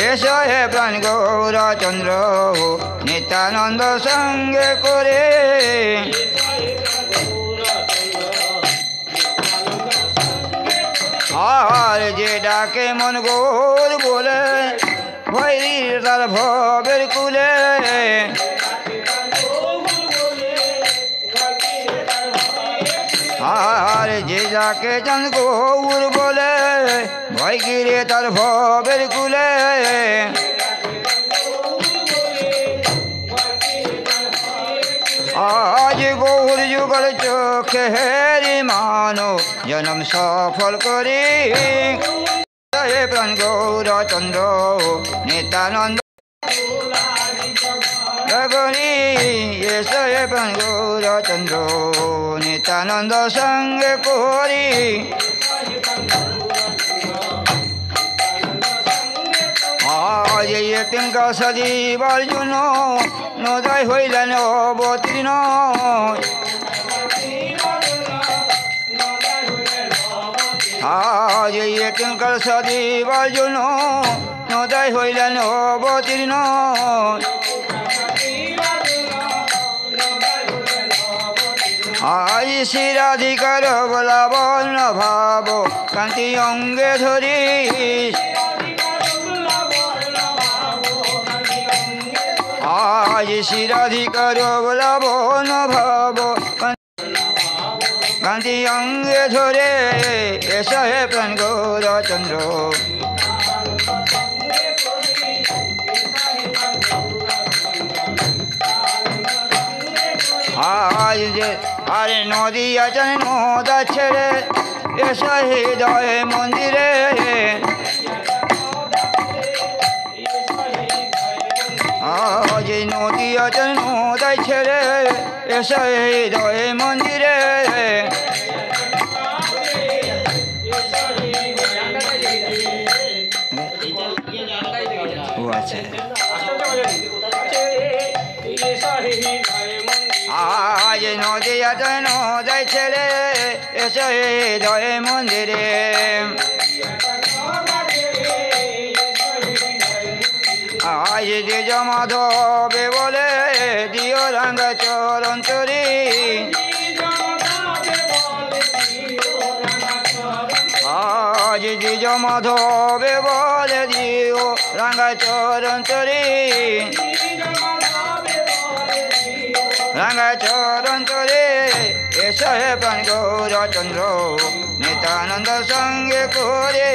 এসো হে প্রাণ গৌরচন্দ্র নিত্যানন্দ সঙ্গে করে আর যে ডাকে মন গৌর বলে ভৈরী তার ভবের কুলে আর যে যাকে চান গৌর বলে ভয় গিরে তার ভবের কুলে आज गौर जुगल चोखे हेरी मानो जन्म सफल करी हे प्राण गौर चंद्र नित्यानंद गगनी ये हे प्राण गौर चंद्र नित्यानंद संग कोरी आज ये तिनका सजीव अर्जुन নদাই হইলেন অবতীর্ণ আজ এখানকার সদীবার জন্য নদাই হইলেন অবতীর্ণ আজ শিরাধিকার বলাবর্ণ ভাব কান্তি অঙ্গে ধরি आज शिराधिकार लवन भाव कांति अंगे धरे ऐसा है प्राण गौर चंद्र आज अरे नदी आचन नदा छेड़े ऐसा हृदय मंदिरे आज नदी आचन नदाय छेड़े ऐसा हृदय मंदिरे आज नदी आचन नदाय छेड़े ऐसा हृदय मंदिरे आज द्विज माधवे बोले दियो रंग चरण चोरी आज द्विज माधवे बोले दियो रंग चरण चोरी रंग चरण चोरी ऐसा है प्राण गौर चंद्र नित्यानंद संग कोरे